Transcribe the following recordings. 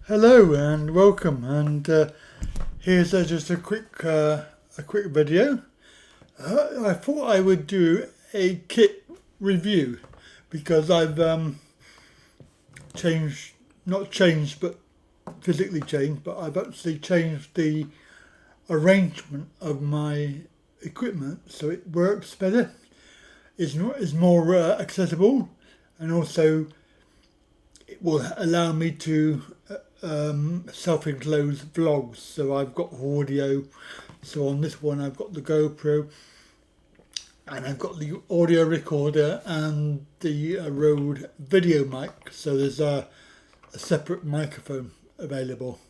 Hello and welcome, and here's just a quick video. I thought I would do a kit review because I've physically changed, but I've actually changed the arrangement of my equipment so it works better, is more accessible, and also it will allow me to self-enclosed vlogs. So I've got audio, so on this one I've got the GoPro and I've got the audio recorder and the Rode video mic, so there's a separate microphone available.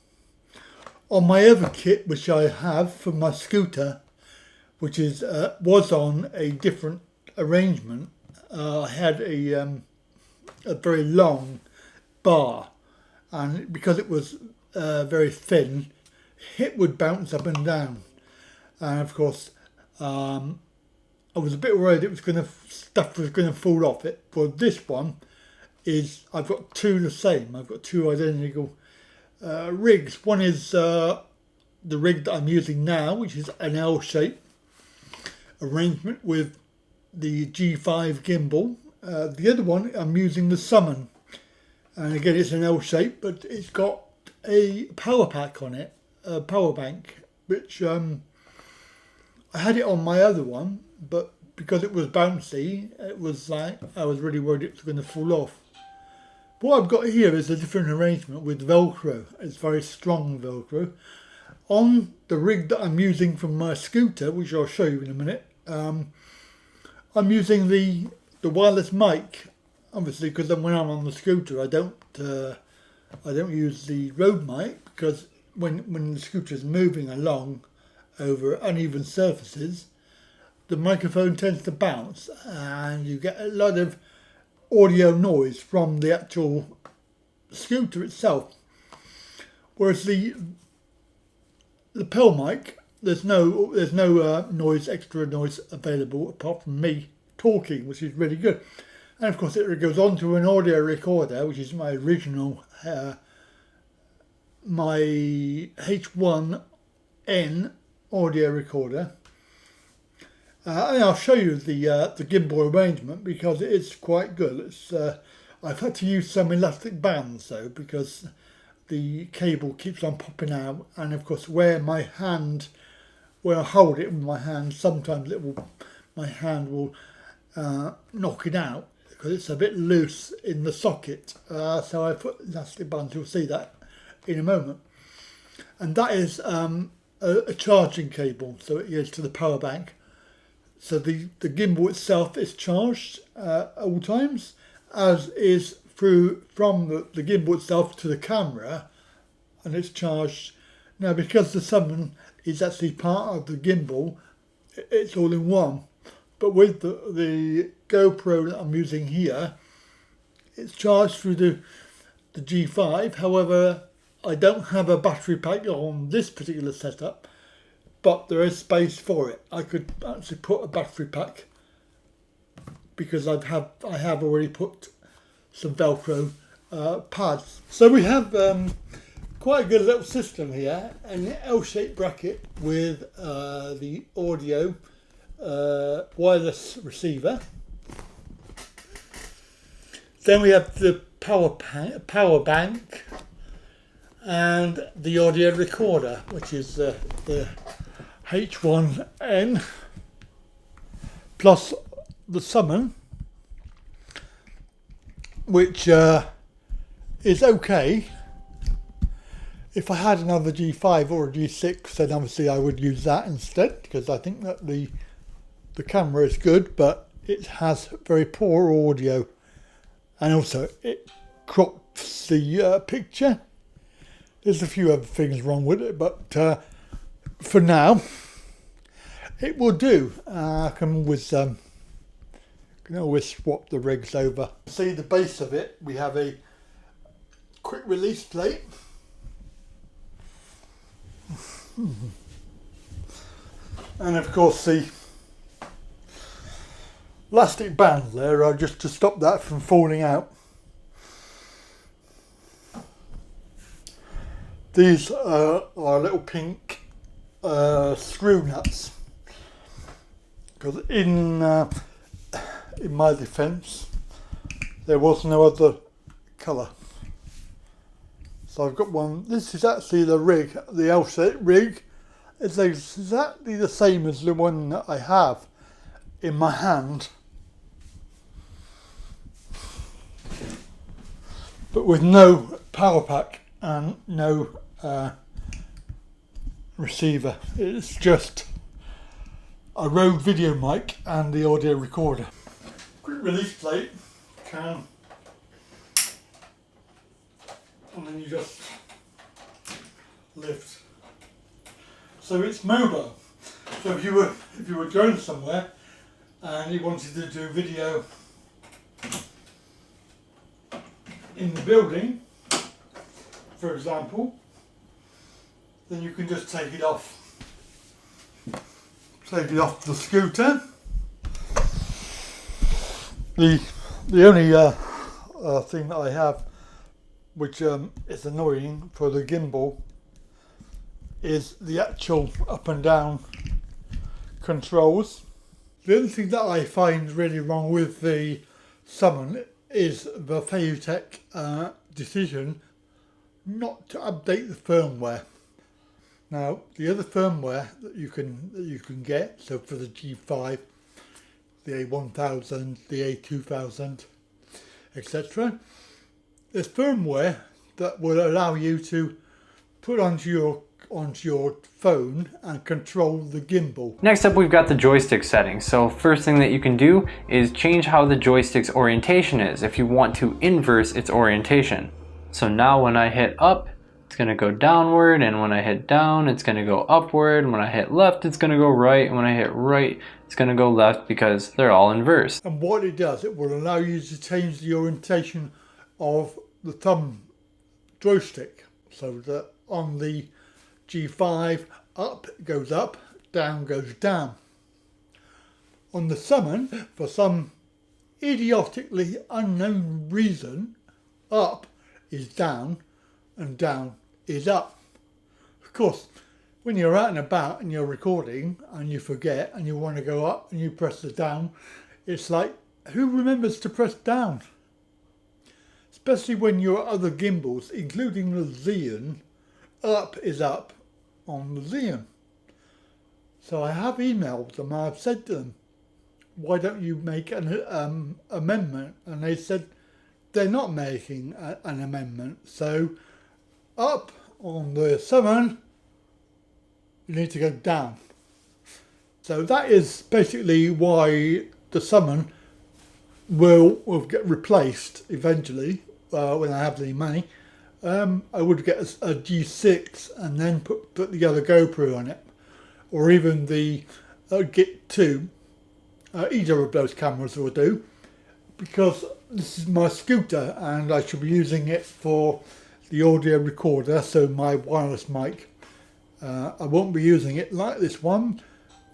On my other kit, which I have for my scooter, which is was on a different arrangement, I had a very long bar, and because it was very thin, it would bounce up and down, and of course I was a bit worried stuff was going to fall off it. For this one, I've got two the same. I've got two identical rigs. One is the rig that I'm using now, which is an L-shape arrangement with the G5 gimbal. The other one I'm using the Summon. And again, it's an L shape, but it's got a power pack on it, a power bank, which I had it on my other one, but because it was bouncy, it was like I was really worried it was going to fall off. What I've got here is a different arrangement with velcro. It's very strong velcro. On the rig that I'm using for my scooter, which I'll show you in a minute, I'm using the wireless mic. Obviously, because when I'm on the scooter, I don't use the road mic, because when the scooter is moving along over uneven surfaces, the microphone tends to bounce, and you get a lot of audio noise from the actual scooter itself. Whereas the lapel mic, there's no extra noise available apart from me talking, which is really good. And of course it goes on to an audio recorder, which is my original, my H1N audio recorder. And I'll show you the gimbal arrangement because it's quite good. I've had to use some elastic bands though, because the cable keeps on popping out, and of course where I hold it with my hand, sometimes my hand will knock it out, because it's a bit loose in the socket. So I put elastic bands, you'll see that in a moment. And that is a charging cable, so it goes to the power bank. So the gimbal itself is charged at all times, as is from the gimbal itself to the camera, and it's charged. Now because the Summon is actually part of the gimbal, it's all in one. But with the GoPro that I'm using here, it's charged through the G5. However, I don't have a battery pack on this particular setup, but there is space for it. I could actually put a battery pack, because I have already put some Velcro pads. So we have quite a good little system here, an L-shaped bracket with the audio wireless receiver. Then we have the power bank and the audio recorder, which is the H1N, plus the Summon, which is okay. If I had another G5 or a G6, then obviously I would use that instead, because I think that the camera is good, but it has very poor audio, and also it crops the picture. There's a few other things wrong with it, but for now it will do. I can always swap the rigs over. See the base of it, we have a quick release plate. And of course the elastic bands there are just to stop that from falling out. These are little pink screw nuts, because in my defence there was no other colour. So I've got one. This is actually the rig, the L-shaped rig. It's exactly the same as the one that I have in my hand, but with no power pack and no receiver. It's just a Rode video mic and the audio recorder. Quick release plate can, and then you just lift. So it's mobile. So if you were going somewhere and you wanted to do video in the building, for example, then you can just take it off the scooter. The only thing that I have, which is annoying for the gimbal, is the actual up and down controls. The other thing that I find really wrong with the Summon is the Feutech decision not to update the firmware. Now, the other firmware that you can get, so for the G5, the A1000, the A2000, etc., there's firmware that will allow you to put onto your phone and control the gimbal. Next up, we've got the joystick settings. So first thing that you can do is change how the joystick's orientation is if you want to inverse its orientation. So now when I hit up, it's going to go downward, and when I hit down, it's going to go upward, and when I hit left, it's going to go right, and when I hit right, it's going to go left, because they're all inversed. And what it does, it will allow you to change the orientation of the thumb joystick, so that on the G5, up goes up, down goes down. On the Summon, for some idiotically unknown reason, up is down and down is up. Of course, when you're out and about and you're recording and you forget and you want to go up and you press the down, it's like, who remembers to press down? Especially when your other gimbals, including the Xeon, up is up on the Xeon. So I have emailed them, I've said to them, why don't you make an amendment? And they said they're not making an amendment. So up on the Summon, you need to go down. So that is basically why the Summon will get replaced eventually when I have the money. I would get a G6 and then put the other GoPro on it, or even the Git 2. Either of those cameras will do, because this is my scooter and I should be using it for the audio recorder, so my wireless mic. I won't be using it like this one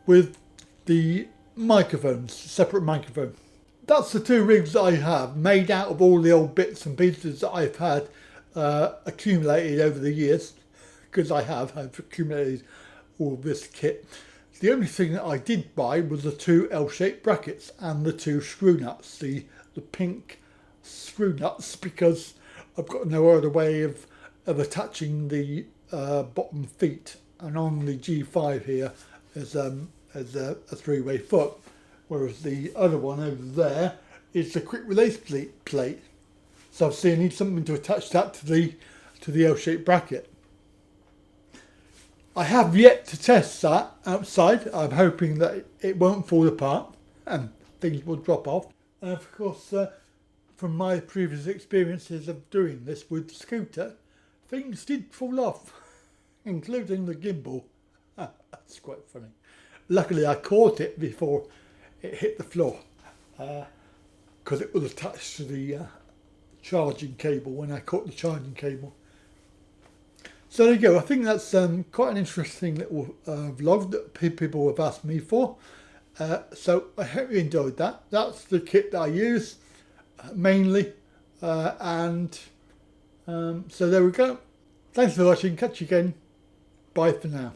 with the microphones, separate microphone. That's the two rigs that I have, made out of all the old bits and pieces that I've had accumulated over the years, because I've accumulated all this kit. The only thing that I did buy was the two L-shaped brackets and the two screw nuts, the pink screw nuts, because I've got no other way of attaching the bottom feet. And on the G5 here is a three-way foot, whereas the other one over there is the quick release plate. So obviously I need something to attach that to the L-shaped bracket. I have yet to test that outside. I'm hoping that it won't fall apart and things will drop off. And of course, from my previous experiences of doing this with the scooter, things did fall off, including the gimbal. That's quite funny. Luckily I caught it before it hit the floor, because it was attached to the charging cable when I caught the charging cable. So there you go. I think that's quite an interesting little vlog that people have asked me for. So I hope you enjoyed that. That's the kit that I use mainly. So there we go. Thanks for watching. Catch you again. Bye for now.